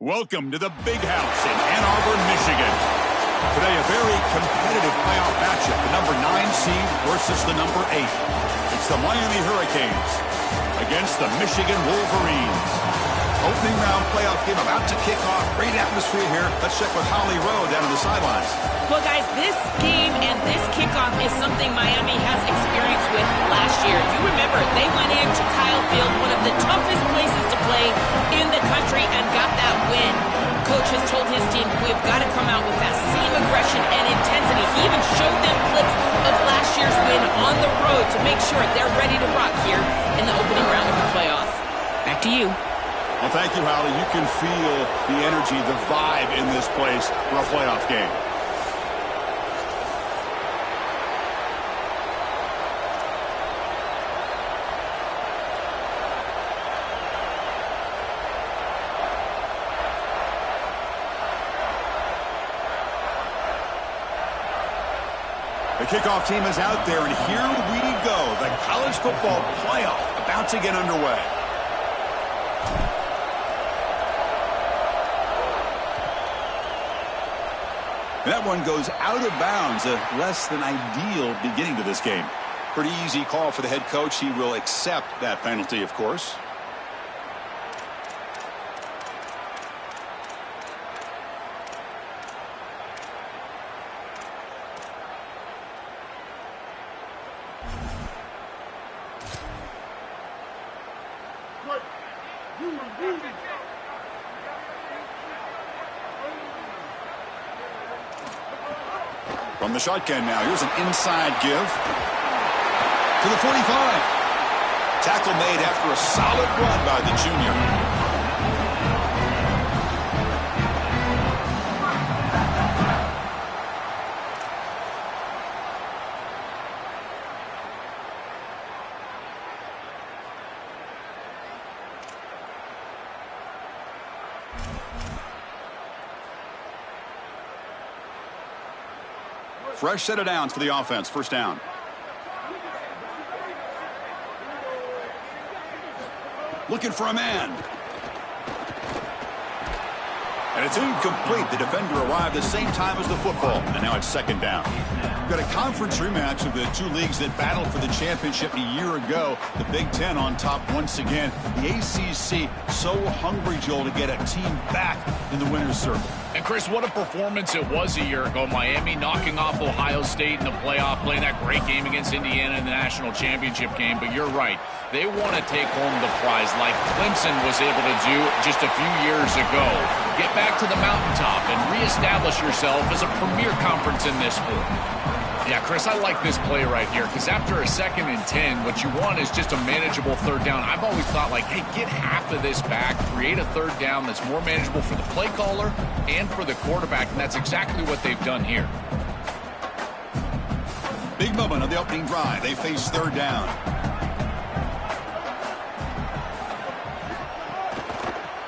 Welcome to the Big House in Ann Arbor, Michigan. Today, a very competitive playoff matchup. The number 9 seed versus the number 8. It's the Miami Hurricanes against the Michigan Wolverines. Opening round playoff game about to kick off. Great atmosphere here. Let's check with Holly Rowe down on the sidelines. Well, guys, this game and this kickoff is something Miami has experience with last year. If you remember, they went into Kyle Field, one of the toughest places to play in the country, and got that win. Coach has told his team, we've got to come out with that same aggression and intensity. He even showed them clips of last year's win on the road to make sure they're ready to rock here in the opening round of the playoff. Back to you. Well, thank you, Holly. You can feel the energy, the vibe in this place for a playoff game. The kickoff team is out there, and here we go. The college football playoff about to get underway. That one goes out of bounds. A less than ideal beginning to this game. Pretty easy call for the head coach. He will accept that penalty, of course. From the shotgun now, here's an inside give to the 45. Tackle made after a solid run by the junior. Fresh set of downs for the offense. First down. Looking for a man. And it's incomplete. The defender arrived the same time as the football. And now it's second down. We've got a conference rematch of the two leagues that battled for the championship a year ago. The Big Ten on top once again. The ACC so hungry, Joel, to get a team back in the winner's circle. And Chris, what a performance it was a year ago. Miami knocking off Ohio State in the playoff, playing that great game against Indiana in the national championship game. But you're right. They want to take home the prize like Clemson was able to do just a few years ago. Get back to the mountaintop and reestablish yourself as a premier conference in this sport. Yeah, Chris, I like this play right here because after a 2nd and 10, what you want is just a manageable third down. I've always thought, like, hey, get half of this back, create a third down that's more manageable for the play caller and for the quarterback, and that's exactly what they've done here. Big moment on the opening drive. They face third down.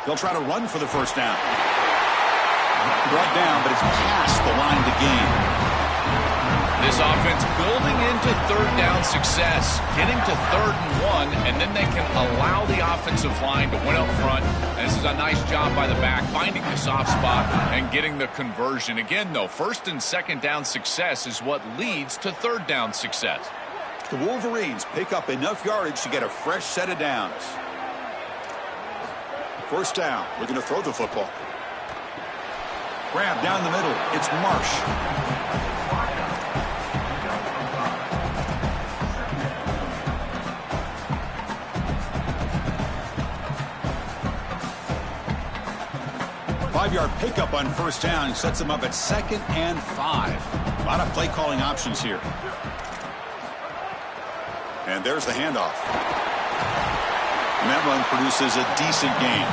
They'll try to run for the first down. Brought down, but it's past the line to gain. This offense building into third down success, getting to 3rd and 1, and then they can allow the offensive line to win up front. And this is a nice job by the back, finding the soft spot and getting the conversion. Again, though, 1st and 2nd down success is what leads to 3rd down success. The Wolverines pick up enough yardage to get a fresh set of downs. First down. We're going to throw the football. Grab down the middle. It's Marsh. Five-yard pickup on first down sets them up at 2nd and 5. A lot of play calling options here. And there's the handoff. And that run produces a decent gain.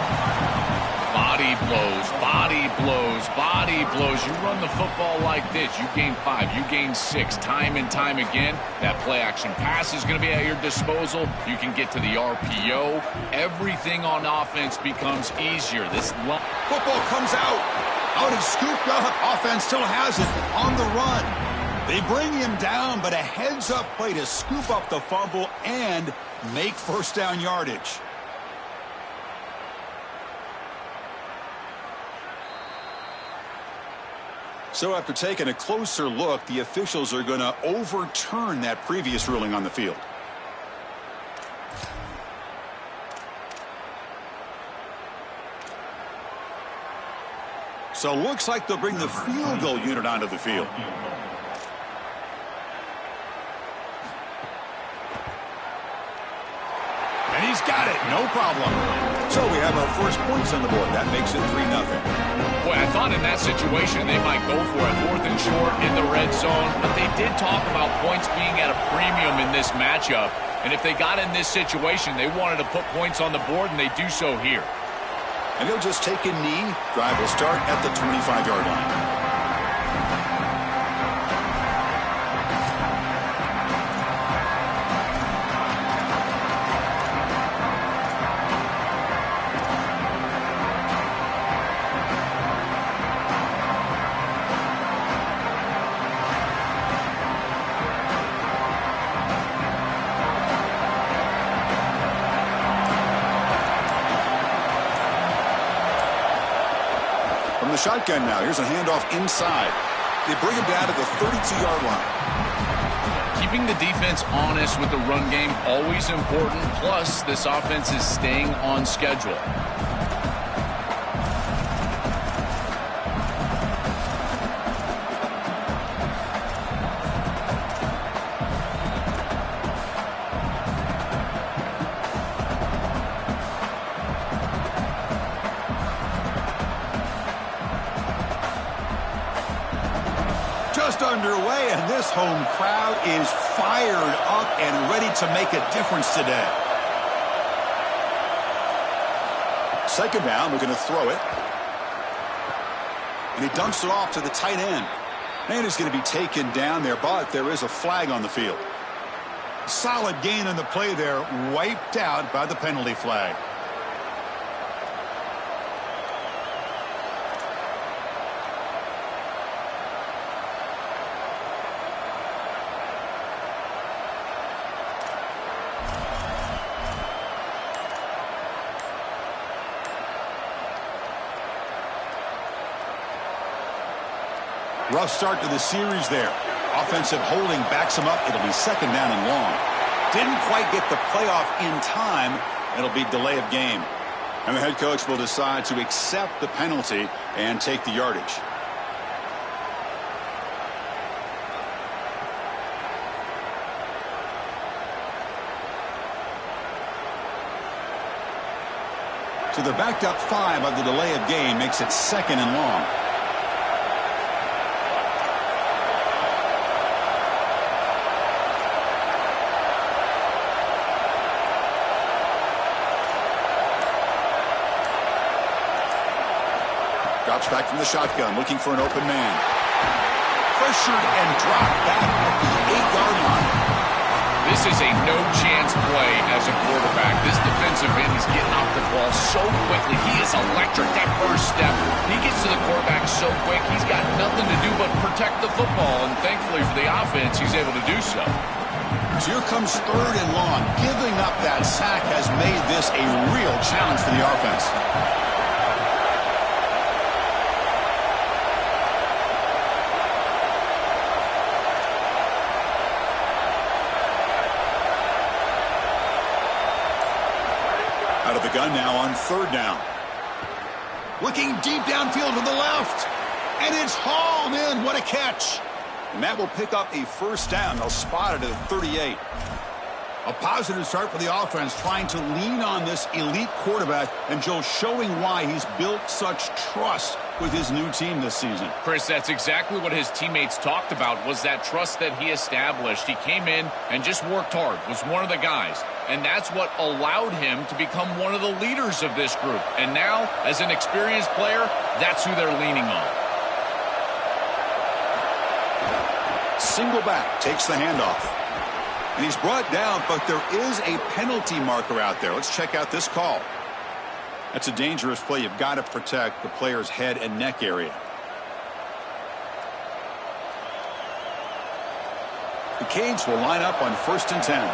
Body blows, body blows, body blows. You run the football like this, you gain 5, you gain 6, time and time again. That play action pass is going to be at your disposal. You can get to the RPO. Everything on offense becomes easier. This football comes out. Out and scooped up. Offense still has it on the run. They bring him down, but a heads-up play to scoop up the fumble and make first down yardage. So after taking a closer look, the officials are going to overturn that previous ruling on the field. So looks like they'll bring the field goal unit onto the field. And he's got it, no problem. So we have our first points on the board. That makes it 3-0. Boy, I thought in that situation they might go for a 4th and short in the red zone, but they did talk about points being at a premium in this matchup. And if they got in this situation, they wanted to put points on the board, and they do so here. And he'll just take a knee. Drive will start at the 25-yard line. Shotgun now. Here's a handoff inside. They bring him down to the 32-yard line. Keeping the defense honest with the run game, always important. Plus, this offense is staying on schedule. Underway, and this home crowd is fired up and ready to make a difference today. Second down, we're going to throw it. And he dumps it off to the tight end. And he's going to be taken down there, but there is a flag on the field. Solid gain on the play there, wiped out by the penalty flag. Rough start to the series there. Offensive holding backs him up. It'll be second down and long. Didn't quite get the playoff in time. It'll be delay of game. And the head coach will decide to accept the penalty and take the yardage. So they're backed up 5 on the delay of game. Makes it second and long. Drops back from the shotgun, looking for an open man. Pressured and dropped back at the 8-yard line. This is a no-chance play as a quarterback. This defensive end is getting off the ball so quickly. He is electric. That first step, he gets to the quarterback so quick, he's got nothing to do but protect the football. And thankfully for the offense, he's able to do so. So here comes third and long. Giving up that sack has made this a real challenge for the offense. Out of the gun now on third down. Looking deep downfield to the left. And it's hauled in. What a catch. And that will pick up a first down. They'll spot it at 38. A positive start for the offense, trying to lean on this elite quarterback, and Joe showing why he's built such trust with his new team this season. Chris, that's exactly what his teammates talked about, was that trust that he established. He came in and just worked hard, was one of the guys. And that's what allowed him to become one of the leaders of this group. And now, as an experienced player, that's who they're leaning on. Single back, takes the handoff. And he's brought down, but there is a penalty marker out there. Let's check out this call. That's a dangerous play. You've got to protect the player's head and neck area. The Canes will line up on 1st and 10.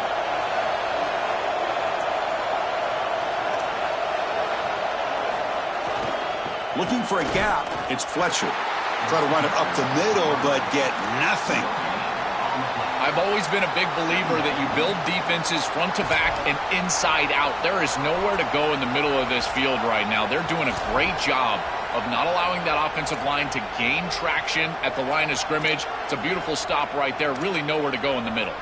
Looking for a gap. It's Fletcher. Try to run it up the middle, but get nothing. I've always been a big believer that you build defenses front to back and inside out. There is nowhere to go in the middle of this field right now. They're doing a great job of not allowing that offensive line to gain traction at the line of scrimmage. It's a beautiful stop right there. Really nowhere to go in the middle.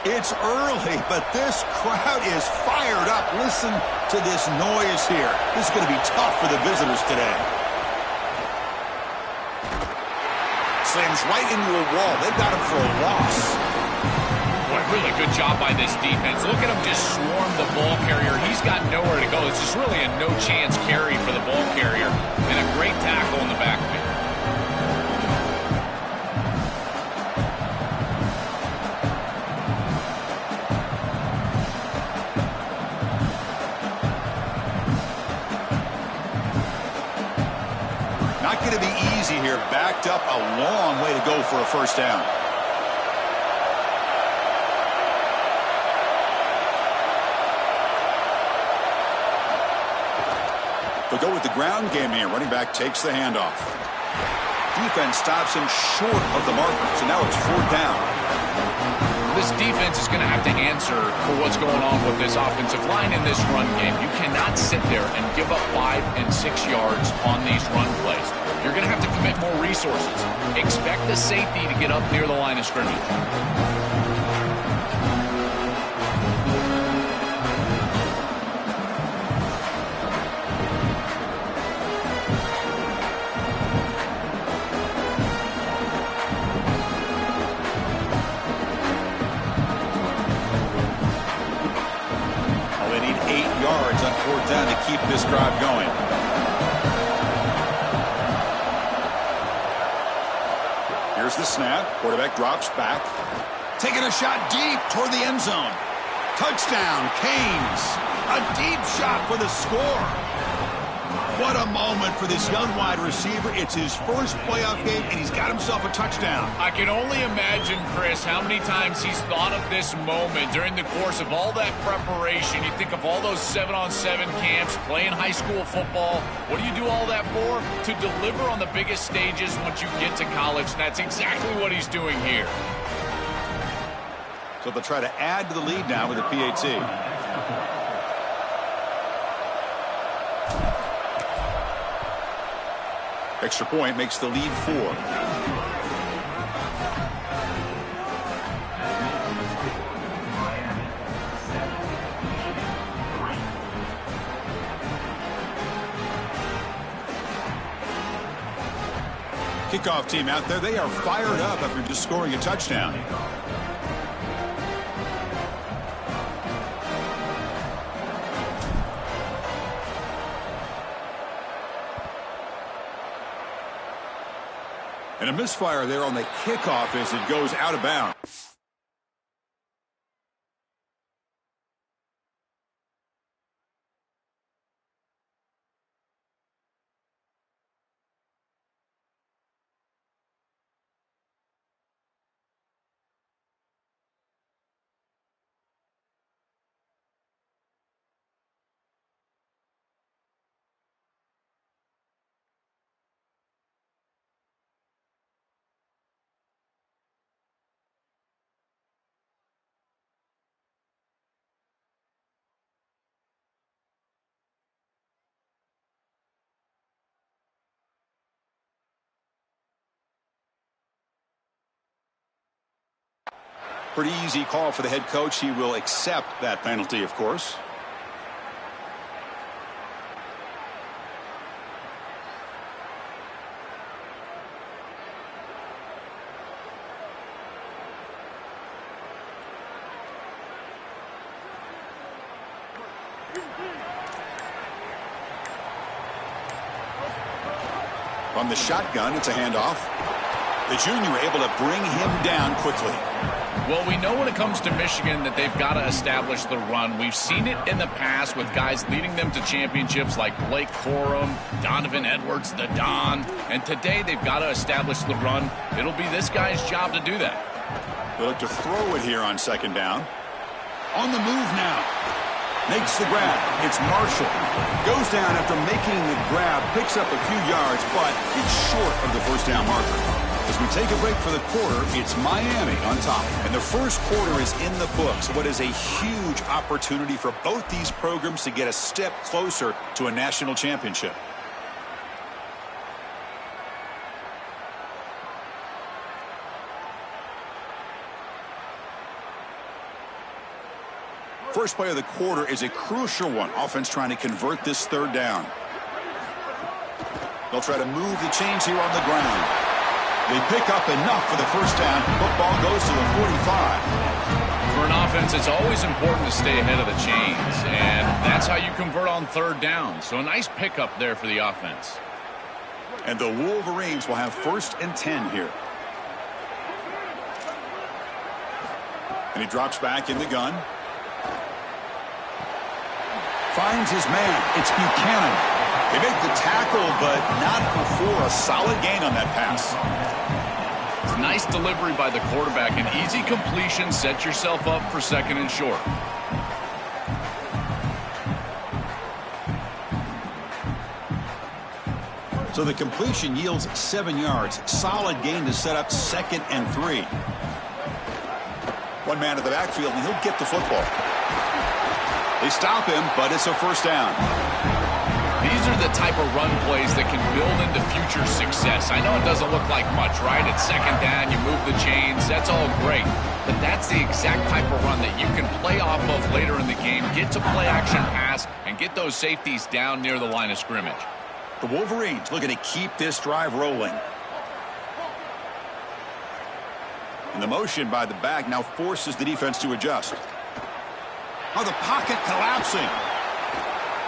It's early, but this crowd is fired up. Listen to this noise here. This is going to be tough for the visitors today. Slams right into a wall. They've got him for a loss. Boy, really good job by this defense. Look at him just swarm the ball carrier. He's got nowhere to go. This is really a no-chance carry for the ball carrier. And a great tackle in the backfield. Going to be easy here. Backed up a long way to go for a first down. They'll go with the ground game here. Running back takes the handoff. Defense stops him short of the marker, so now it's 4th down. This defense is going to have to answer for what's going on with this offensive line in this run game. You cannot sit there and give up 5 and 6 yards on these run plays. You're going to have to commit more resources. Expect the safety to get up near the line of scrimmage. Well, they need 8 yards on 4th down to keep this drive going. Here's the snap. Quarterback drops back. Taking a shot deep toward the end zone. Touchdown, Canes. A deep shot for the score. What a moment for this young wide receiver. It's his first playoff game, and he's got himself a touchdown. I can only imagine, Chris, how many times he's thought of this moment during the course of all that preparation. You think of all those 7-on-7 camps, playing high school football. What do you do all that for? To deliver on the biggest stages once you get to college. And that's exactly what he's doing here. So they'll try to add to the lead now with a PAT. Extra point makes the lead 4. Kickoff team out there. They are fired up after just scoring a touchdown. And a misfire there on the kickoff as it goes out of bounds. Pretty easy call for the head coach. He will accept that penalty, of course. From the shotgun, it's a handoff. The junior able to bring him down quickly. Well, we know when it comes to Michigan that they've got to establish the run. We've seen it in the past with guys leading them to championships like Blake Corum, Donovan Edwards, the Don. And today they've got to establish the run. It'll be this guy's job to do that. They look to throw it here on second down. On the move now. Makes the grab. It's Marshall. Goes down after making the grab. Picks up a few yards, but it's short of the first down marker. As we take a break for the quarter, it's Miami on top. And the first quarter is in the books. What is a huge opportunity for both these programs to get a step closer to a national championship. First play of the quarter is a crucial one. Offense trying to convert this third down. They'll try to move the chains here on the ground. They pick up enough for the first down. Football goes to the 45. For an offense, it's always important to stay ahead of the chains, and that's how you convert on third down. So a nice pickup there for the offense. And the Wolverines will have 1st and 10 here. And he drops back in the gun. Finds his man. It's Buchanan. They make the tackle, but not before a solid gain on that pass. It's a nice delivery by the quarterback. An easy completion. Set yourself up for 2nd and short. So the completion yields 7 yards. Solid gain to set up 2nd and 3. One man at the backfield, and he'll get the football. They stop him, but it's a first down. These are the type of run plays that can build into future success. I know it doesn't look like much, right? It's 2nd down, you move the chains, that's all great. But that's the exact type of run that you can play off of later in the game, get to play action pass, and get those safeties down near the line of scrimmage. The Wolverines looking to keep this drive rolling. And the motion by the back now forces the defense to adjust. Oh, the pocket collapsing.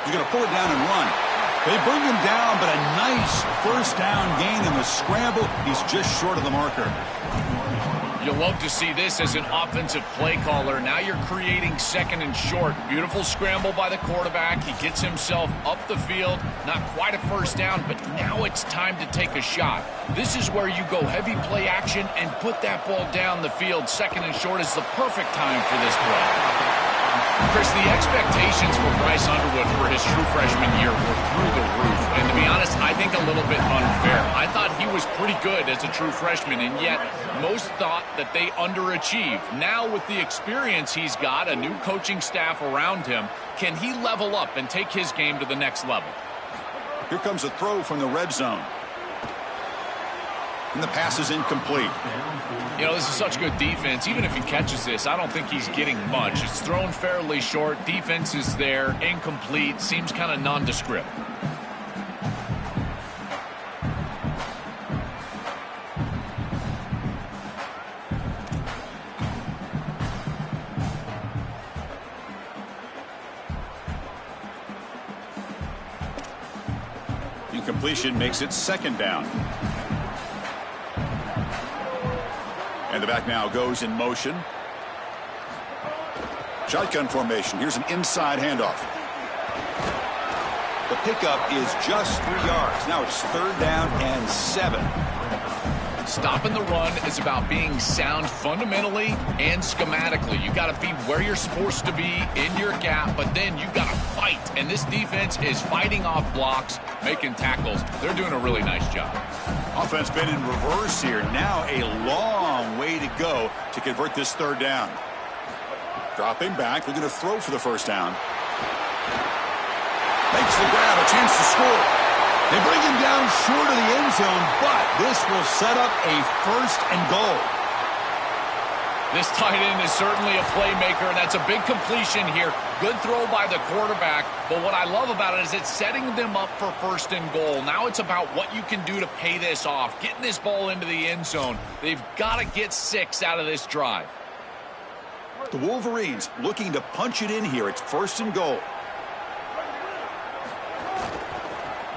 He's going to pull it down and run. They bring him down, but a nice first down gain in the scramble. He's just short of the marker. You'll love to see this as an offensive play caller. Now you're creating second and short. Beautiful scramble by the quarterback. He gets himself up the field. Not quite a first down, but now it's time to take a shot. This is where you go heavy play action and put that ball down the field. Second and short is the perfect time for this play. Chris, the expectations for Bryce Underwood for his true freshman year were through the roof. And to be honest, I think a little bit unfair. I thought he was pretty good as a true freshman, and yet most thought that they underachieved. Now with the experience he's got, a new coaching staff around him, can he level up and take his game to the next level? Here comes a throw from the red zone. And the pass is incomplete. You know, this is such good defense. Even if he catches this, I don't think he's getting much. It's thrown fairly short. Defense is there. Incomplete. Seems kind of nondescript. Incompletion makes it second down. And the back now goes in motion. Shotgun formation. Here's an inside handoff. The pickup is just 3 yards. Now it's third down and 7. Stopping the run is about being sound fundamentally and schematically. You got to be where you're supposed to be in your gap, but then you got to fight. And this defense is fighting off blocks, making tackles. They're doing a really nice job. Offense been in reverse here. Now a long way to go to convert this third down. Dropping back, looking to throw for the first down. Makes the grab, a chance to score. They bring him down short of the end zone, but this will set up a first and goal. This tight end is certainly a playmaker, and that's a big completion here. Good throw by the quarterback, but what I love about it is it's setting them up for first and goal. Now it's about what you can do to pay this off, getting this ball into the end zone. They've got to get 6 out of this drive. The Wolverines looking to punch it in here. It's first and goal.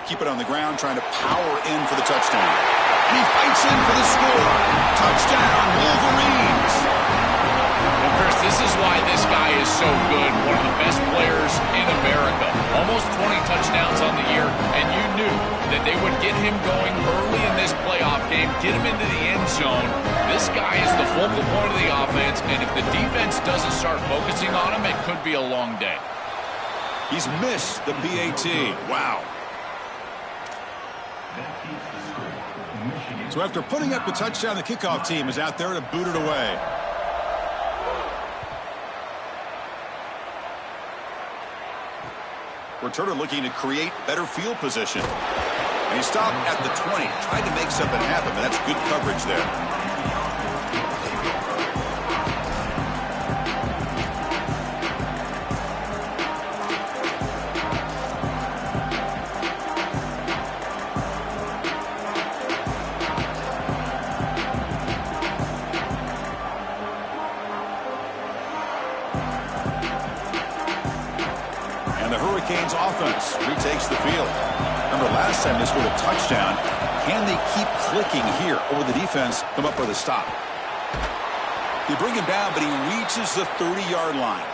Keep it on the ground, trying to power in for the touchdown. And he fights in for the score. Touchdown, Wolverines. Well, Chris, this is why this guy is so good. One of the best players in America. Almost 20 touchdowns on the year, and you knew that they would get him going early in this playoff game, get him into the end zone. This guy is the focal point of the offense, and if the defense doesn't start focusing on him, it could be a long day. He's missed the PAT. Wow. So after putting up the touchdown, the kickoff team is out there to boot it away. Returner looking to create better field position. And he stopped at the 20. Tried to make something happen, but that's good coverage there. Hurricanes offense retakes the field. Remember last time they scored a touchdown. Can they keep clicking here, or will the defense come up with a stop? They bring him down, but he reaches the 30-yard line.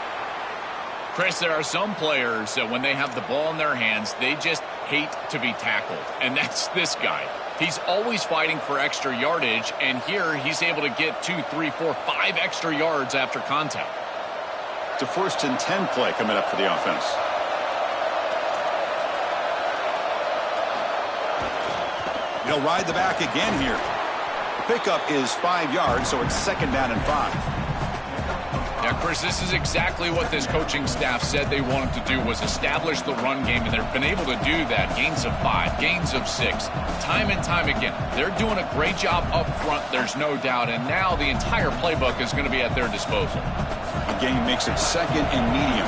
Chris, there are some players that when they have the ball in their hands, they just hate to be tackled, and that's this guy. He's always fighting for extra yardage, and here he's able to get 2, 3, 4, 5 extra yards after contact. It's a 1st and 10 play coming up for the offense. He'll ride the back again here. The pickup is 5 yards, so it's 2nd down and 5. Yeah, Chris, this is exactly what this coaching staff said they wanted to do, was establish the run game, and they've been able to do that. Gains of 5, gains of 6, time and time again. They're doing a great job up front, there's no doubt, and now the entire playbook is going to be at their disposal. The game makes it 2nd and medium.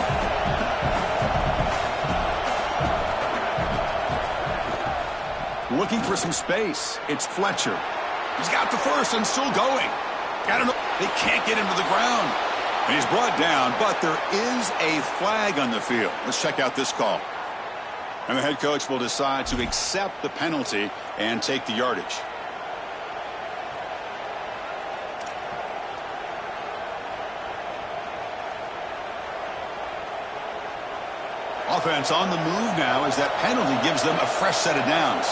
Looking for some space. It's Fletcher. He's got the first and still going. They can't get him to the ground. And he's brought down, but there is a flag on the field. Let's check out this call. And the head coach will decide to accept the penalty and take the yardage. Offense on the move now as that penalty gives them a fresh set of downs.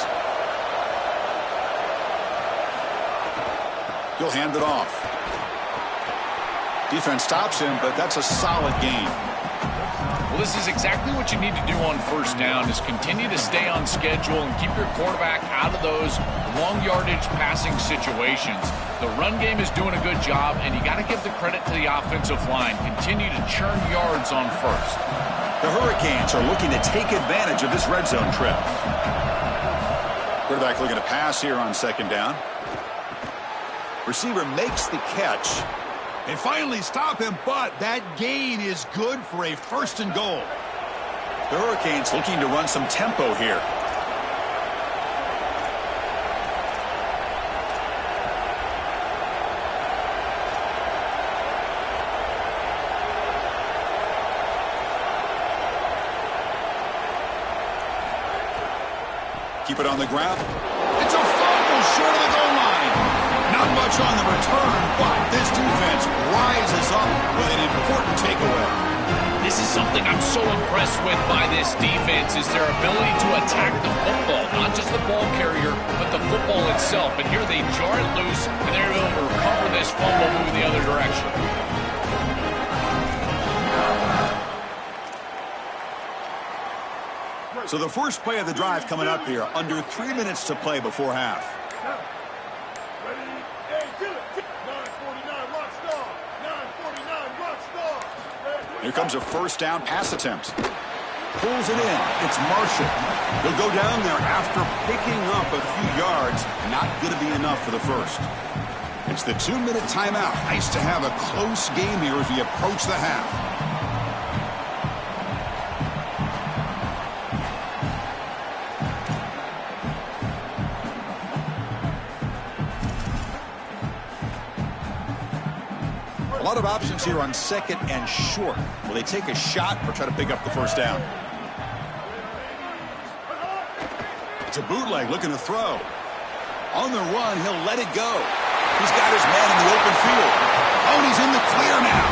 He'll hand it off. Defense stops him, but that's a solid gain. Well, this is exactly what you need to do on first down, is continue to stay on schedule and keep your quarterback out of those long yardage passing situations. The run game is doing a good job, and you got to give the credit to the offensive line. Continue to churn yards on first. The Hurricanes are looking to take advantage of this red zone trip. Quarterback looking to pass here on second down. Receiver makes the catch. They finally stop him, but that gain is good for a first and goal. The Hurricanes looking to run some tempo here. Keep it on the ground. It's a fumble short of the goal line. Not much on the return, but this defense rises up with an important takeaway. This is something I'm so impressed with by this defense, is their ability to attack the football. Not just the ball carrier, but the football itself. And here they jar it loose, and they're able to recover this fumble moving the other direction. So the first play of the drive coming up here. Under 3 minutes to play before half. Here comes a first down pass attempt. Pulls it in. It's Marshall. He'll go down there after picking up a few yards. Not going to be enough for the first. It's the 2-minute timeout. Nice to have a close game here as we approach the half. A lot of options here on second and short. Will they take a shot or try to pick up the first down? It's a bootleg looking to throw. On the run, he'll let it go. He's got his man in the open field. Oh, and he's in the clear now.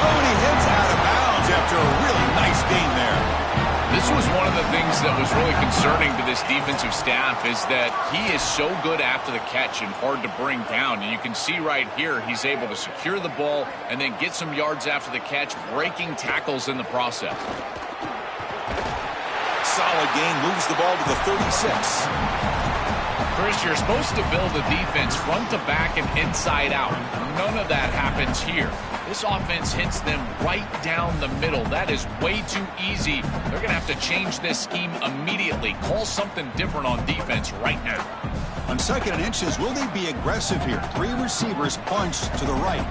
Oh, and he hits out of bounds after a really nice gain there. This was one of the things that was really concerning to this defensive staff, is that he is so good after the catch and hard to bring down. And you can see right here, he's able to secure the ball and then get some yards after the catch, breaking tackles in the process. Solid gain, moves the ball to the 36. Chris, you're supposed to build a defense front to back and inside out. None of that happens here. This offense hits them right down the middle. That is way too easy. They're going to have to change this scheme immediately. Call something different on defense right now. On second and inches, will they be aggressive here? 3 receivers punched to the right.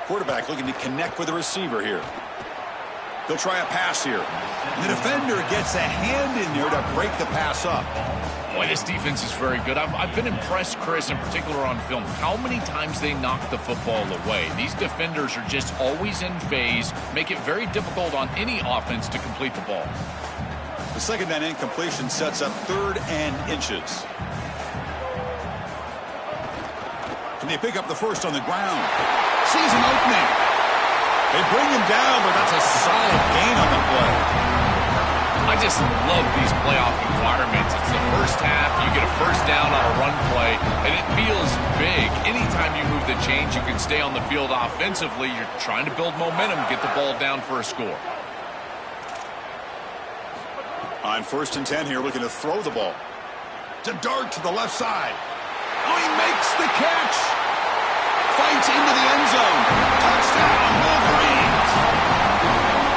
Quarterback looking to connect with the receiver here. He'll try a pass here. The defender gets a hand in there to break the pass up. Boy, this defense is very good. I've been impressed, Chris, in particular on film, how many times they knock the football away. These defenders are just always in phase, make it very difficult on any offense to complete the ball. The second down incompletion sets up 3rd and inches. Can they pick up the first on the ground? Sees an opening. They bring him down, but that's a solid gain on the play. I just love these playoff environments. It's the first half. You get a first down on a run play, and it feels big. Anytime you move the chains, you can stay on the field offensively. You're trying to build momentum, get the ball down for a score. On 1st and 10 here, looking to throw the ball. To dart to the left side. Oh, he makes the catch. Fights into the end zone. Touchdown, Wolverines.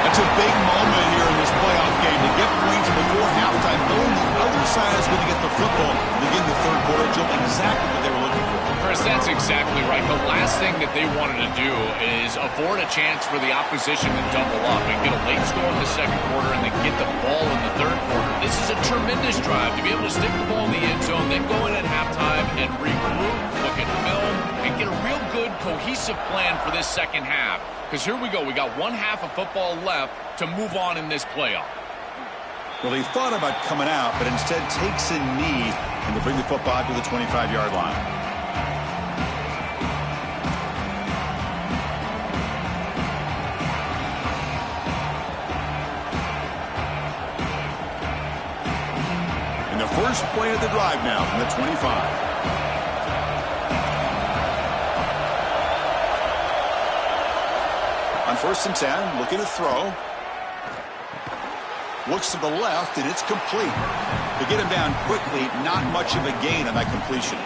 That's a big moment here in this playoff game to get points before halftime, knowing the other side is going to get the football to begin the third quarter. Jill, exactly what they were looking for. Chris, that's exactly right. The last thing that they wanted to do is afford a chance for the opposition to double up and get a late score in the second quarter and then get the ball in the third quarter. This is a tremendous drive to be able to stick the ball in the end zone, then go in at halftime and regroup, look at film, and get a real good cohesive plan for this second half. Because here we go. We got 1 half of football left to move on in this playoff. Well, he thought about coming out, but instead takes a knee and to bring the football to the 25-yard line. First play of the drive now from the 25. On 1st and 10, looking to throw. Looks to the left, and it's complete. To get him down quickly, not much of a gain on that completion.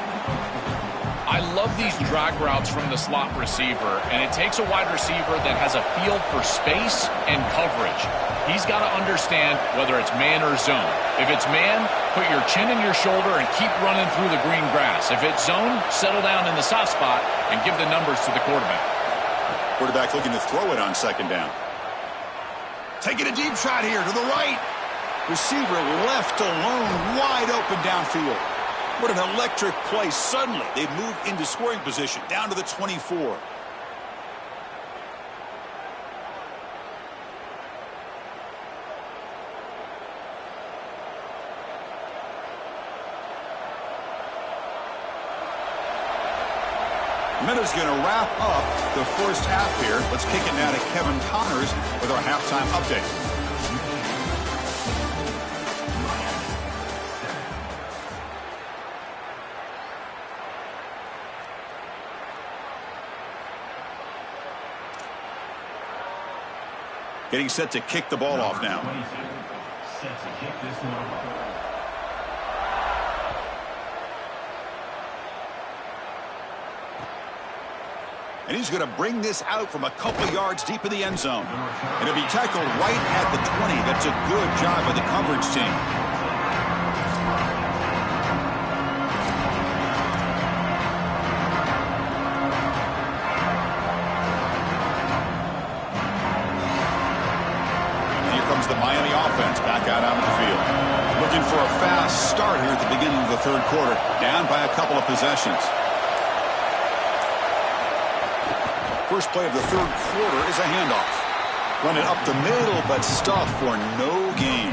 I love these drag routes from the slot receiver, and it takes a wide receiver that has a feel for space and coverage. He's got to understand whether it's man or zone. If it's man, put your chin in your shoulder and keep running through the green grass. If it's zone, settle down in the soft spot and give the numbers to the quarterback. Quarterback looking to throw it on 2nd down. Taking a deep shot here to the right. Receiver left alone, wide open downfield. What an electric play. Suddenly, they've moved into scoring position, down to the 24. Minute's going to wrap up the first half here. Let's kick it now to Kevin Connors with our halftime update. Getting set to kick the ball off now. Set to kick this one off. And he's going to bring this out from a couple yards deep in the end zone. And it'll be tackled right at the 20. That's a good job by the coverage team. And here comes the Miami offense back out onto the field. Looking for a fast start here at the beginning of the 3rd quarter. Down by a couple of possessions. First play of the 3rd quarter is a handoff. Run it up the middle, but stuffed for no gain.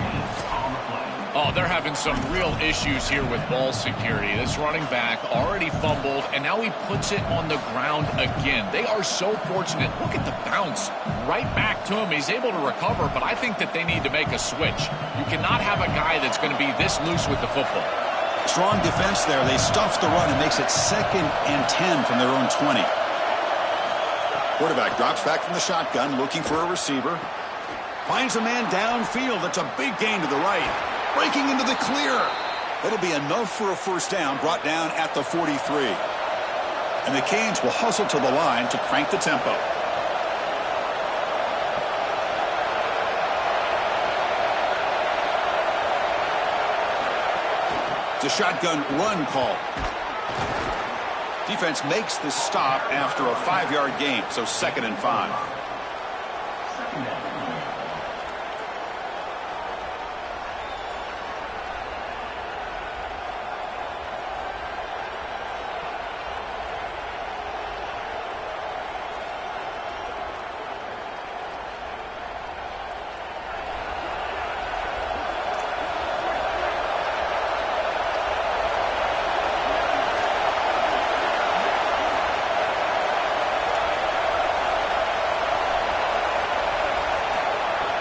Oh, they're having some real issues here with ball security. This running back already fumbled, and now he puts it on the ground again. They are so fortunate. Look at the bounce right back to him. He's able to recover, but I think that they need to make a switch. You cannot have a guy that's going to be this loose with the football. Strong defense there. They stuff the run and makes it 2nd and 10 from their own 20. Quarterback drops back from the shotgun, looking for a receiver. Finds a man downfield. That's a big gain to the right. Breaking into the clear. That'll be enough for a first down, brought down at the 43. And the Canes will hustle to the line to crank the tempo. It's a shotgun run call. Defense makes the stop after a 5-yard gain, so 2nd and 5.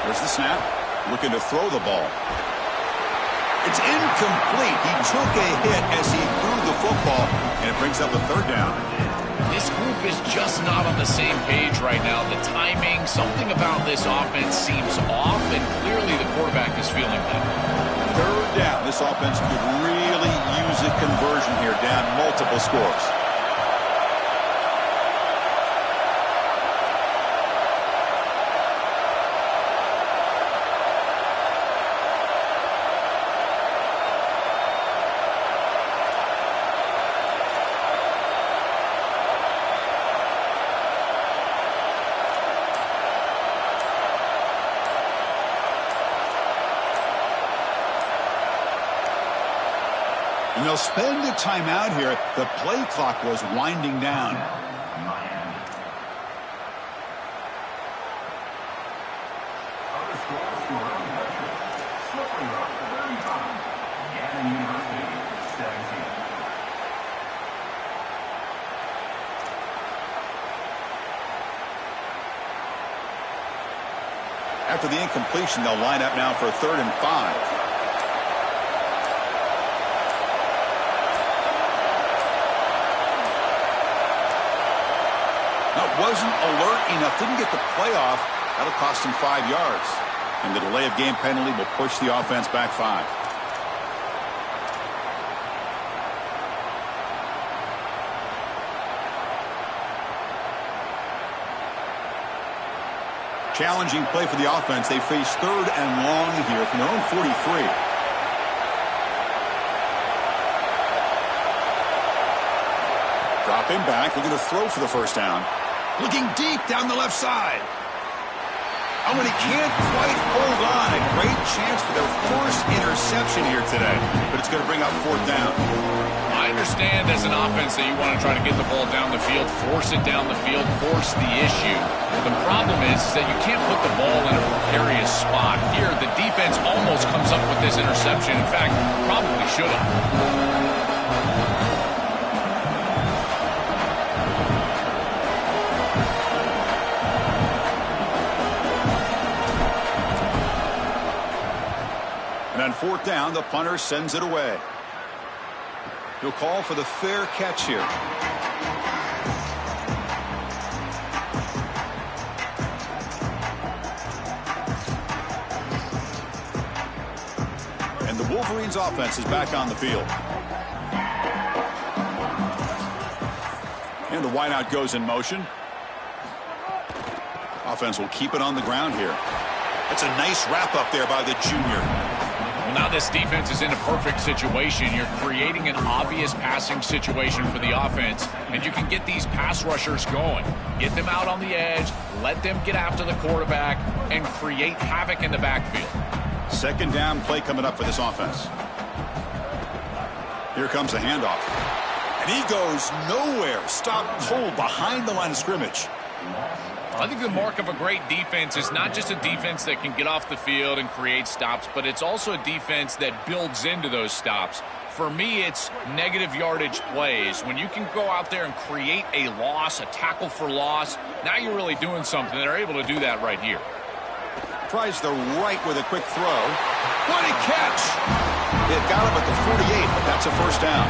There's the snap. Looking to throw the ball. It's incomplete. He took a hit as he threw the football, and it brings up a 3rd down. This group is just not on the same page right now. The timing, something about this offense seems off, and clearly the quarterback is feeling that. 3rd down. This offense could really use a conversion here, down multiple scores. And they'll spend the timeout here. The play clock was winding down. After the incompletion, they'll line up now for 3rd and 5. wasn't alert enough, didn't get the play off. That'll cost him 5 yards. And the delay of game penalty will push the offense back 5. Challenging play for the offense. They face 3rd and long here from their own 43. Dropping back, looking to throw for the first down. Looking deep down the left side. Oh, and he can't quite hold on. A great chance for their first interception here today. But it's going to bring up 4th down. I understand as an offense that you want to try to get the ball down the field, force it down the field, force the issue. The problem is that you can't put the ball in a precarious spot. Here, the defense almost comes up with this interception. In fact, probably should have. And on 4th down, the punter sends it away. He'll call for the fair catch here. And the Wolverines' offense is back on the field. And the wideout goes in motion. Offense will keep it on the ground here. That's a nice wrap up there by the junior. Now this defense is in a perfect situation. You're creating an obvious passing situation for the offense, and you can get these pass rushers going. Get them out on the edge, let them get after the quarterback, and create havoc in the backfield. 2nd down play coming up for this offense. Here comes a handoff. And he goes nowhere. Stopped cold behind the line of scrimmage. I think the mark of a great defense is not just a defense that can get off the field and create stops, but it's also a defense that builds into those stops. For me, it's negative yardage plays. When you can go out there and create a loss, a tackle for loss, now you're really doing something. They're able to do that right here. Tries the right with a quick throw. What a catch! It got him at the 48, but that's a first down.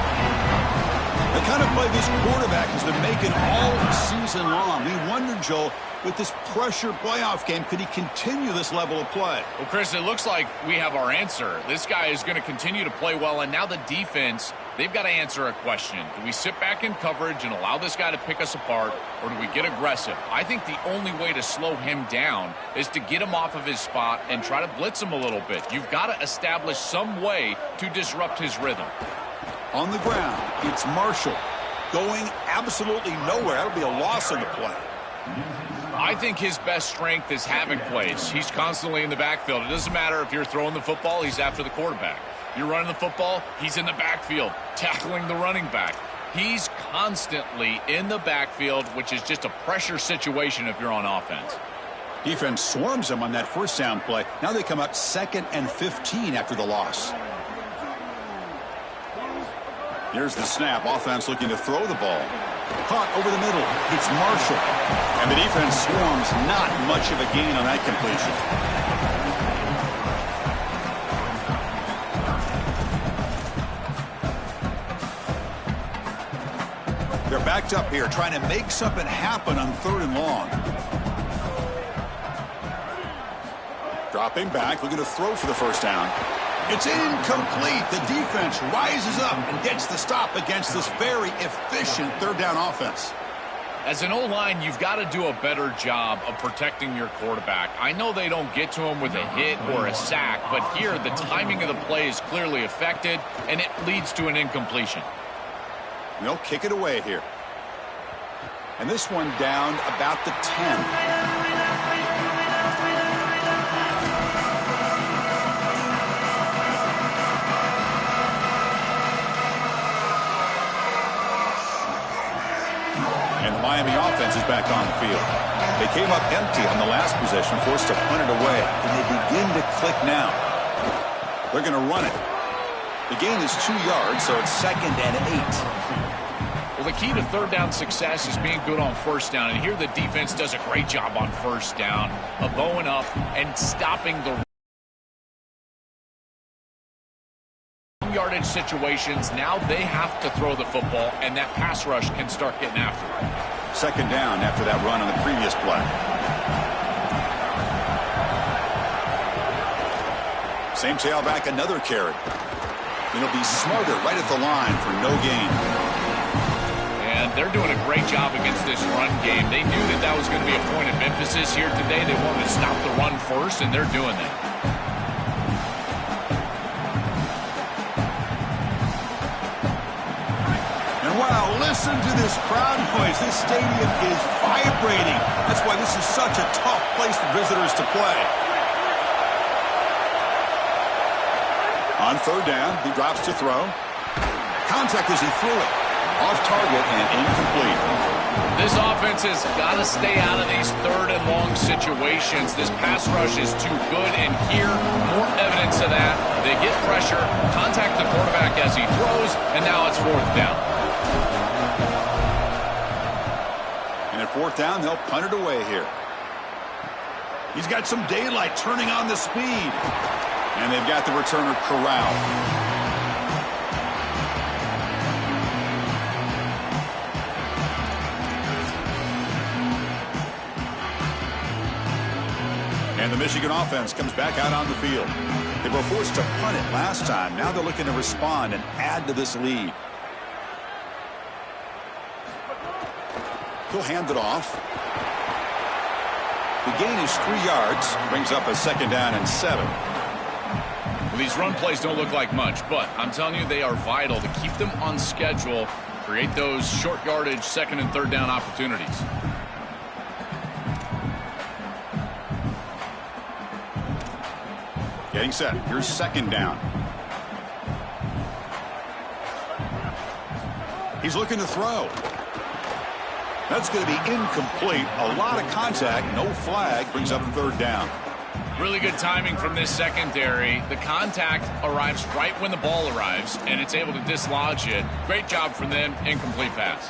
The kind of play this quarterback has been making all season long. We wondered, Joel, with this pressure playoff game, could he continue this level of play? Well, Chris, it looks like we have our answer. This guy is going to continue to play well, and now the defense, they've got to answer a question. Do we sit back in coverage and allow this guy to pick us apart, or do we get aggressive? I think the only way to slow him down is to get him off of his spot and try to blitz him a little bit. You've got to establish some way to disrupt his rhythm. On the ground, it's Marshall going absolutely nowhere. That'll be a loss on the play. I think his best strength is having plays. He's constantly in the backfield. It doesn't matter if you're throwing the football, he's after the quarterback. You're running the football, he's in the backfield, tackling the running back. He's constantly in the backfield, which is just a pressure situation if you're on offense. Defense swarms him on that first down play. Now they come up 2nd and 15 after the loss. Here's the snap. Offense looking to throw the ball. Caught over the middle. It's Marshall. And the defense swarms. Not much of a gain on that completion. They're backed up here, trying to make something happen on 3rd and long. Dropping back, looking to throw for the first down. It's incomplete. The defense rises up and gets the stop against this very efficient 3rd down offense. As an O-line, you've got to do a better job of protecting your quarterback. I know they don't get to him with a hit or a sack, but here the timing of the play is clearly affected, and it leads to an incompletion. They'll kick it away here. And this one down about the 10. Miami offense is back on the field. They came up empty on the last possession, forced to punt it away, and they begin to click now. They're going to run it. The gain is 2 yards, so it's 2nd and 8. Well, the key to 3rd down success is being good on 1st down, and here the defense does a great job on 1st down of bowing up and stopping the yardage situations. Now they have to throw the football, and that pass rush can start getting after it. Second down after that run on the previous play. Same tailback, another carry. And he'll be smarter right at the line for no gain. And they're doing a great job against this run game. They knew that that was going to be a point of emphasis here today. They wanted to stop the run first, and they're doing that. And wow, listen to this crowd noise. This stadium is vibrating. That's why this is such a tough place for visitors to play. On third down, he drops to throw. Contact as he threw it. Off target and incomplete. This offense has got to stay out of these third and long situations. This pass rush is too good, and here, more evidence of that. They get pressure, contact the quarterback as he throws, and now it's fourth down. And at fourth down, they'll punt it away here. He's got some daylight turning on the speed. And they've got the returner corralled. And the Michigan offense comes back out on the field. They were forced to punt it last time. Now they're looking to respond and add to this lead. He'll hand it off. The gain is 3 yards. Brings up a second down and 7. Well, these run plays don't look like much, but I'm telling you, they are vital to keep them on schedule, create those short yardage second and third down opportunities. Getting set. Here's second down. He's looking to throw. That's going to be incomplete. A lot of contact. No flag. Brings up third down. Really good timing from this secondary. The contact arrives right when the ball arrives, and it's able to dislodge it. Great job from them. Incomplete pass.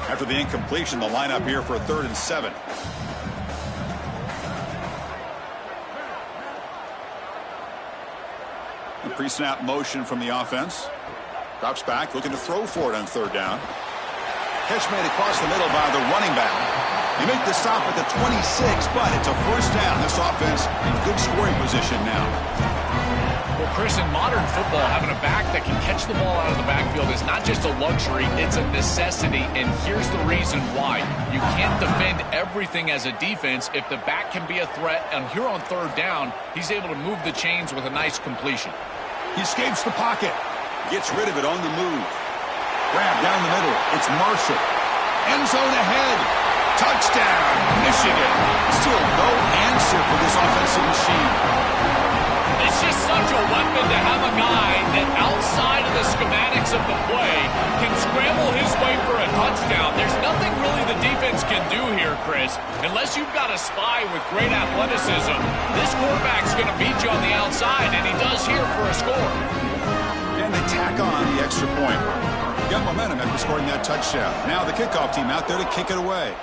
After the incompletion, the lineup here for a 3rd and 7. The pre-snap motion from the offense. Drops back, looking to throw for it on third down. Catch made across the middle by the running back. They make the stop at the 26, but it's a first down. This offense in good scoring position now. Well, Chris, in modern football, having a back that can catch the ball out of the backfield is not just a luxury, it's a necessity, and here's the reason why. You can't defend everything as a defense if the back can be a threat, and here on third down, he's able to move the chains with a nice completion. He escapes the pocket, gets rid of it on the move. Grab down the middle, it's Marshall. End zone ahead. Touchdown, Michigan. Still no answer for this offensive machine. It's just such a weapon to have a guy that outside of the schematics of the play can scramble his way for a touchdown. There's nothing really the defense can do here, Chris, unless you've got a spy with great athleticism. This quarterback's going to beat you on the outside, and he does here for a score. And they tack on the extra point. Got momentum after scoring that touchdown. Now the kickoff team out there to kick it away.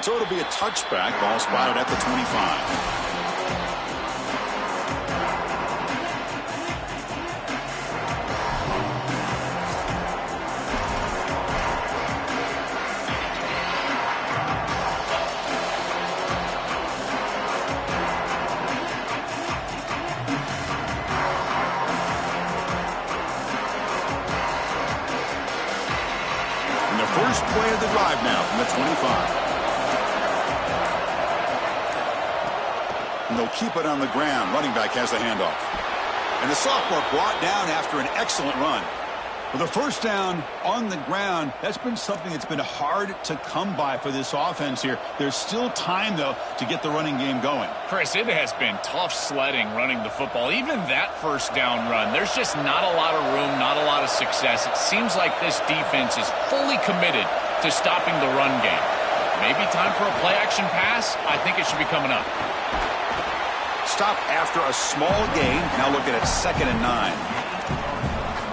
So it'll be a touchback. Ball spotted at the 25. And the first play of the drive now from the 25. And they'll keep it on the ground. Running back has the handoff. And the sophomore brought down after an excellent run. With a first down on the ground, that's been something that's been hard to come by for this offense here. There's still time, though, to get the running game going. Chris, it has been tough sledding running the football. Even that first down run, there's just not a lot of room, not a lot of success. It seems like this defense is fully committed to stopping the run game. Maybe time for a play-action pass? I think it should be coming up. Stop after a small gain. Now looking at 2nd and 9.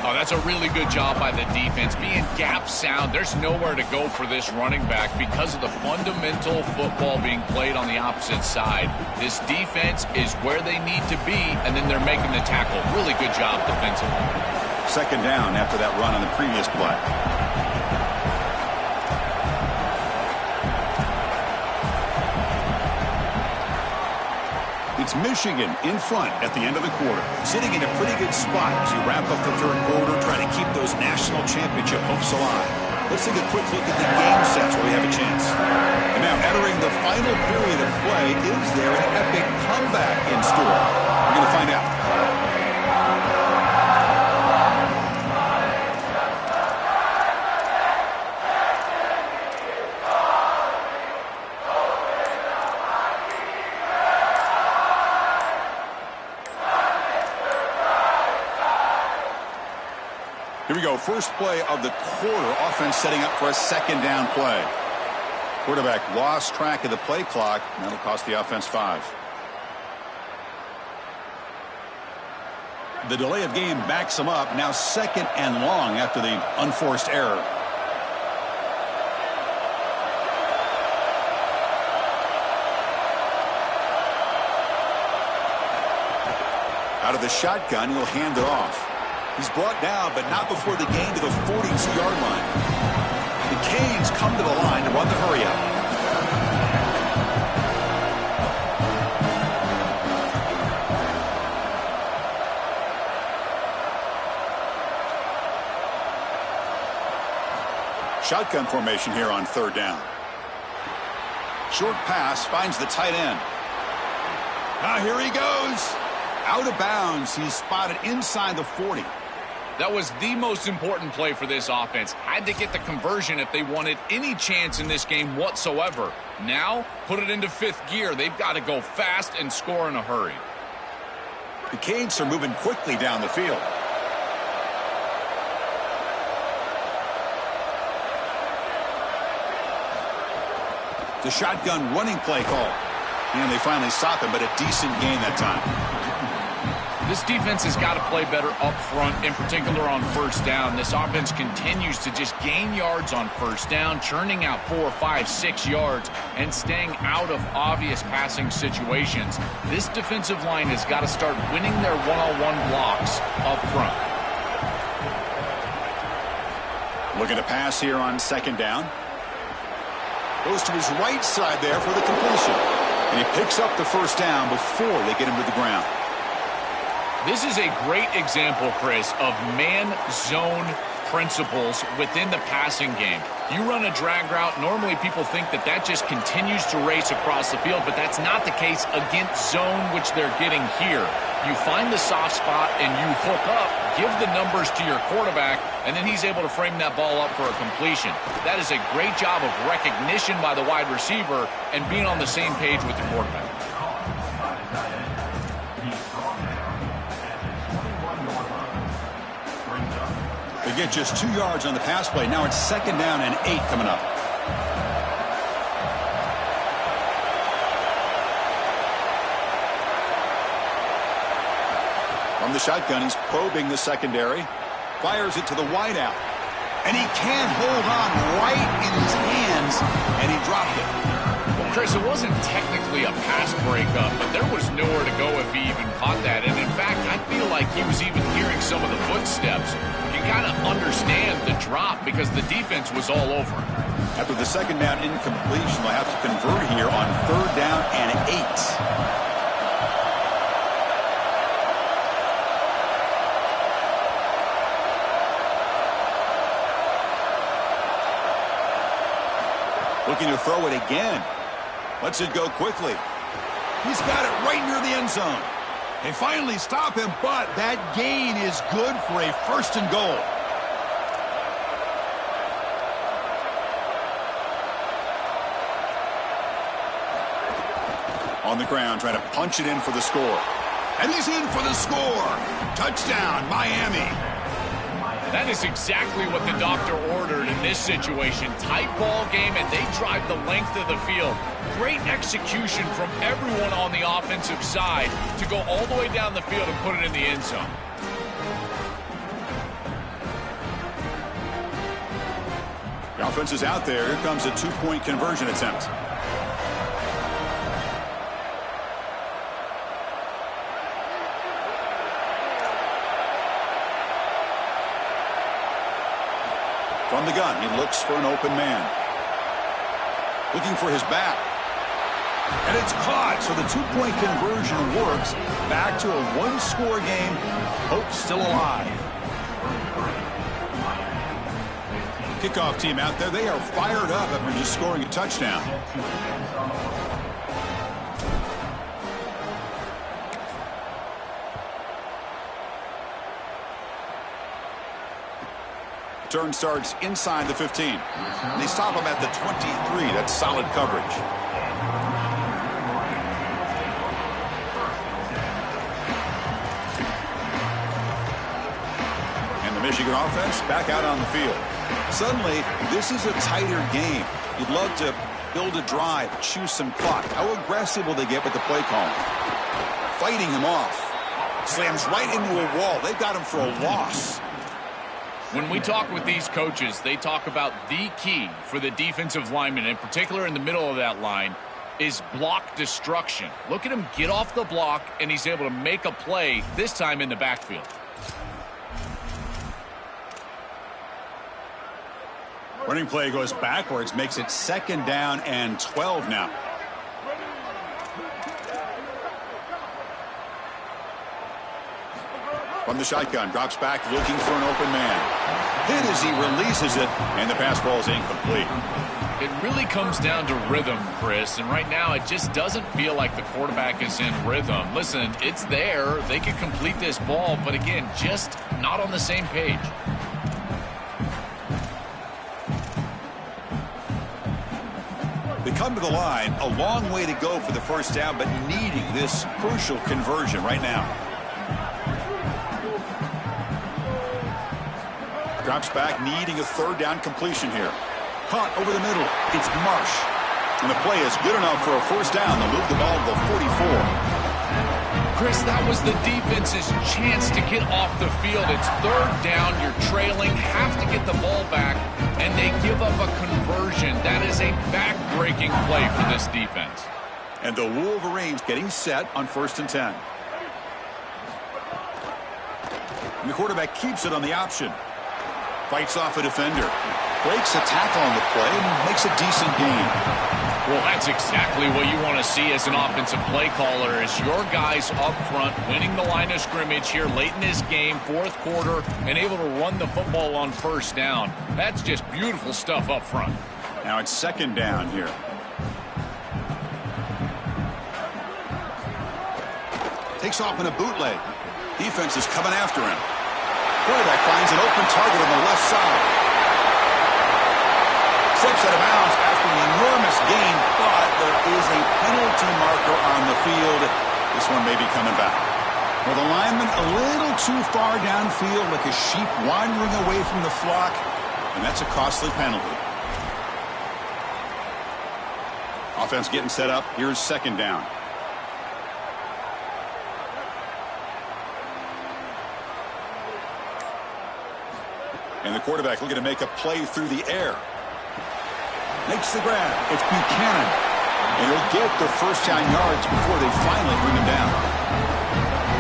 Oh, that's a really good job by the defense. Being gap sound, there's nowhere to go for this running back because of the fundamental football being played on the opposite side. This defense is where they need to be, and then they're making the tackle. Really good job defensively. Second down after that run on the previous play. It's Michigan in front at the end of the quarter, sitting in a pretty good spot as you wrap up the third quarter, trying to keep those national championship hopes alive. Let's take a quick look at the game sets where we have a chance. And now entering the final period of play, is there an epic comeback in store? We're going to find out. Here we go, first play of the quarter. Offense setting up for a second down play. Quarterback lost track of the play clock. That'll cost the offense 5. The delay of game backs them up. Now second and long after the unforced error. Out of the shotgun, he'll hand it off. He's brought down, but not before the gain to the 42-yard line. The Canes come to the line to run the hurry-up. Shotgun formation here on third down. Short pass finds the tight end. Now here he goes. Out of bounds. He's spotted inside the 40. That was the most important play for this offense. Had to get the conversion if they wanted any chance in this game whatsoever. Now, put it into fifth gear. They've got to go fast and score in a hurry. The Canes are moving quickly down the field. The shotgun running play call. And they finally stop him, but a decent gain that time. This defense has got to play better up front, in particular on first down. This offense continues to just gain yards on first down, churning out 4, 5, 6 yards, and staying out of obvious passing situations. This defensive line has got to start winning their one-on-one blocks up front. Looking to pass here on second down. Goes to his right side there for the completion. And he picks up the first down before they get him to the ground. This is a great example, Chris, of man-zone principles within the passing game. You run a drag route, normally people think that that just continues to race across the field, but that's not the case against zone, which they're getting here. You find the soft spot and you hook up, give the numbers to your quarterback, and then he's able to frame that ball up for a completion. That is a great job of recognition by the wide receiver and being on the same page with the quarterback. They get just 2 yards on the pass play. Now it's second down and 8 coming up. From the shotgun, he's probing the secondary. Fires it to the wideout. And he can't hold on right in his hands, and he dropped it. Well, Chris, it wasn't technically a pass breakup, but there was nowhere to go if he even caught that. And in fact, I feel like he was even hearing some of the footsteps. You kind of understand the drop because the defense was all over him. After the second down incompletion, they'll have to convert here on third down and 8. Looking to throw it again. Lets it go quickly. He's got it right near the end zone. They finally stop him, but that gain is good for a first and goal. On the ground, trying to punch it in for the score. And he's in for the score. Touchdown, Miami. That is exactly what the doctor ordered in this situation. Tight ball game, and they drive the length of the field. Great execution from everyone on the offensive side to go all the way down the field and put it in the end zone. The offense is out there. Here comes a two-point conversion attempt. From the gun, he looks for an open man. Looking for his back. And it's caught, so the two-point conversion works. Back to a one-score game. Hope still alive. Kickoff team out there, they are fired up after just scoring a touchdown. Turn starts inside the 15. And they stop him at the 23. That's solid coverage. And the Michigan offense back out on the field. Suddenly, this is a tighter game. You'd love to build a drive, choose some clock. How aggressive will they get with the play calling? Fighting him off. Slams right into a wall. They've got him for a loss. When we talk with these coaches, they talk about the key for the defensive lineman, in particular in the middle of that line, is block destruction. Look at him get off the block, and he's able to make a play, this time in the backfield. Running play goes backwards, makes it 2nd down and 12 now. From the shotgun, drops back, looking for an open man. Hit as he releases it, and the pass ball is incomplete. It really comes down to rhythm, Chris, and right now it just doesn't feel like the quarterback is in rhythm. Listen, it's there. They could complete this ball, but again, just not on the same page. They come to the line, a long way to go for the first down, but needing this crucial conversion right now. Drops back, needing a 3rd down completion here. Caught over the middle. It's Marsh. And the play is good enough for a first down. They'll move the ball to the 44. Chris, that was the defense's chance to get off the field. It's 3rd down. You're trailing. Have to get the ball back. And they give up a conversion. That is a back-breaking play for this defense. And the Wolverines getting set on 1st and 10. And the quarterback keeps it on the option. Fights off a defender. Breaks a tackle on the play and makes a decent gain. Well, that's exactly what you want to see as an offensive play caller, is your guys up front winning the line of scrimmage here late in this game, 4th quarter, and able to run the football on 1st down. That's just beautiful stuff up front. Now it's 2nd down here. Takes off in a bootleg. Defense is coming after him. Quarterback finds an open target on the left side. Steps out of bounds after an enormous gain, but there is a penalty marker on the field. This one may be coming back. Well, the lineman a little too far downfield, like a sheep wandering away from the flock, and that's a costly penalty. Offense getting set up. Here's 2nd down. And the quarterback looking to make a play through the air. Makes the grab. It's Buchanan. And he'll get the 1st down yards before they finally bring him down.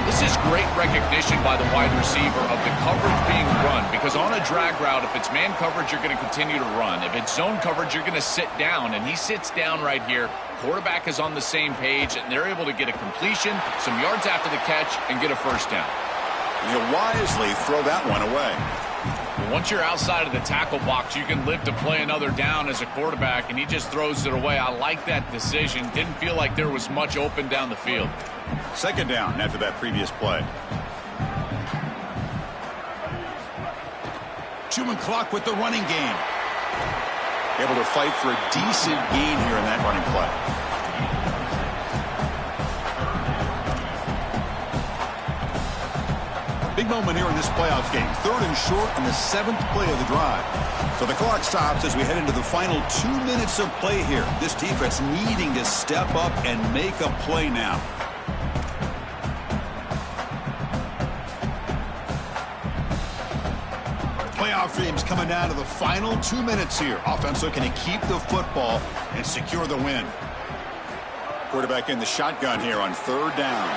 This is great recognition by the wide receiver of the coverage being run, because on a drag route, if it's man coverage, you're going to continue to run. If it's zone coverage, you're going to sit down, and he sits down right here. Quarterback is on the same page, and they're able to get a completion, some yards after the catch, and get a 1st down. And he'll wisely throw that one away. Once you're outside of the tackle box, you can live to play another down as a quarterback, and he just throws it away. I like that decision. Didn't feel like there was much open down the field. 2nd down after that previous play. Chewing clock with the running game. Able to fight for a decent gain here in that running play. Big moment here in this playoff game. 3rd and short on the 7th play of the drive. So the clock stops as we head into the final 2 minutes of play here. This defense needing to step up and make a play now. Playoff dreams coming down to the final 2 minutes here. Offense looking to keep the football and secure the win. Quarterback in the shotgun here on 3rd down.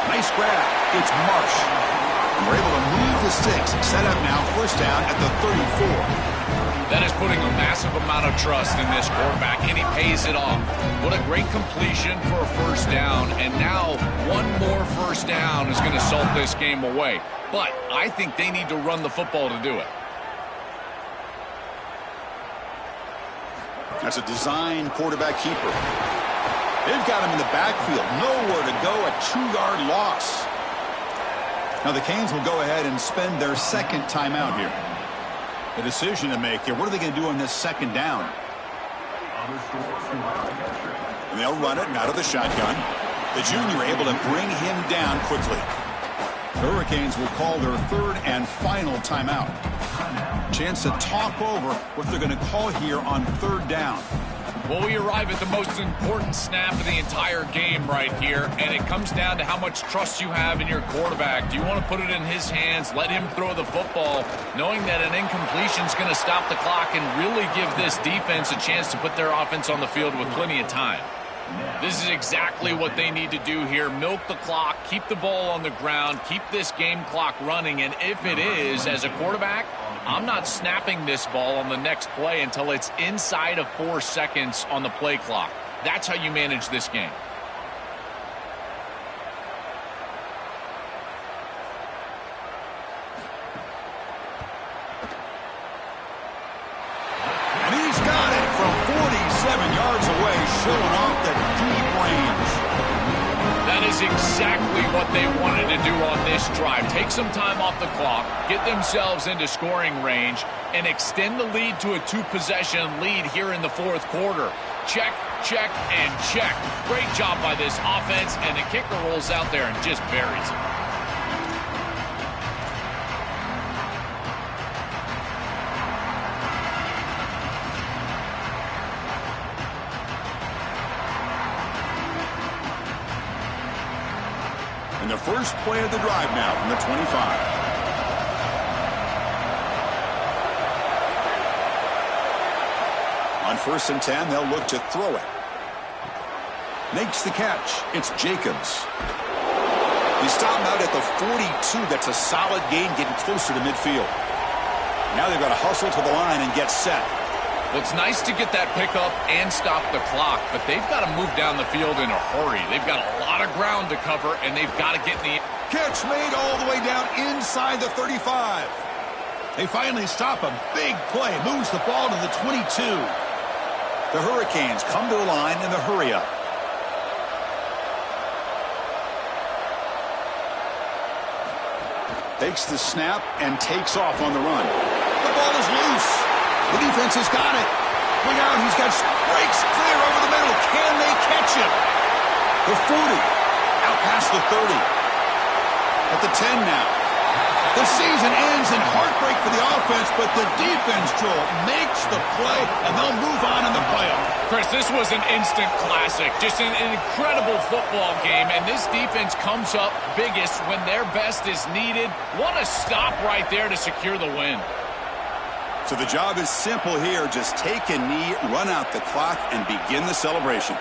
Nice grab. It's Marsh. And we're able to move the sticks. Set up now, first down at the 34. That is putting a massive amount of trust in this quarterback, and he pays it off. What a great completion for a first down, and now one more first down is going to salt this game away. But I think they need to run the football to do it. That's a design quarterback keeper. They've got him in the backfield. Nowhere to go, a 2-yard loss. Now the Canes will go ahead and spend their second timeout here. The decision to make here. What are they going to do on this second down? And they'll run it out of the shotgun. The junior able to bring him down quickly. The Hurricanes will call their third and final timeout. Chance to talk over what they're going to call here on third down. Well, we arrive at the most important snap of the entire game right here, and it comes down to how much trust you have in your quarterback. Do you want to put it in his hands, let him throw the football, knowing that an incompletion is going to stop the clock and really give this defense a chance to put their offense on the field with plenty of time? This is exactly what they need to do here. Milk the clock, keep the ball on the ground, keep this game clock running, and if it is, as a quarterback, I'm not snapping this ball on the next play until it's inside of 4 seconds on the play clock. That's how you manage this game. And he's got it from 47 yards away, showing off the deep range. That is exactly what they wanted to do on this drive. Take some time off the clock, get themselves into scoring range, and extend the lead to a 2-possession lead here in the fourth quarter. Check, check, and check. Great job by this offense, and the kicker rolls out there and just buries it. And the first play of the drive now from the 25. On 1st and 10, they'll look to throw it. Makes the catch. It's Jacobs. He stopped out at the 42. That's a solid gain, getting closer to midfield. Now they've got to hustle to the line and get set. Well, it's nice to get that pickup and stop the clock, but they've got to move down the field in a hurry. They've got a lot of ground to cover, and they've got to get in the... Catch made all the way down inside the 35. They finally stop a big play. Moves the ball to the 22. The Hurricanes come to the line in the hurry up. Takes the snap and takes off on the run. The ball is loose. The defense has got it. Look out, he's got breaks clear over the middle. Can they catch him? The 40. Out past the 30. At the 10 now. The season ends in heartbreak for the offense, but the defense, Joel, makes the play, and they'll move on in the playoff. Chris, this was an instant classic. Just an incredible football game, and this defense comes up biggest when their best is needed. What a stop right there to secure the win. So the job is simple here. Just take a knee, run out the clock, and begin the celebration.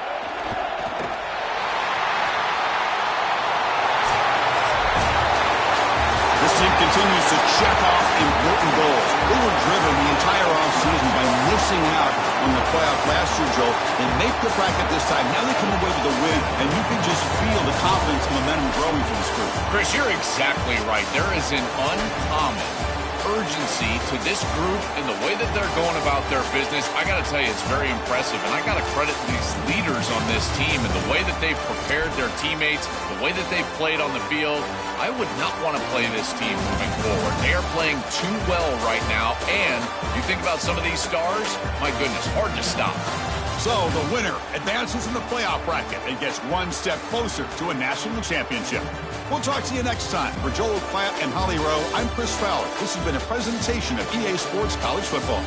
This team continues to check off important goals. They were driven the entire offseason by missing out on the playoff last year, Joe. They make the bracket this time. Now they come away with a win, and you can just feel the confidence and momentum growing for this group. Chris, you're exactly right. There is an uncommon urgency to this group and the way that they're going about their business. I got to tell you, it's very impressive, and I got to credit these leaders on this team and the way that they've prepared their teammates, the way that they've played on the field. I would not want to play this team moving forward. They are playing too well right now, and you think about some of these stars, my goodness, hard to stop. So the winner advances in the playoff bracket and gets one step closer to a national championship. We'll talk to you next time. For Joel Klatt and Holly Rowe, I'm Chris Fowler. This has been a presentation of EA Sports College Football.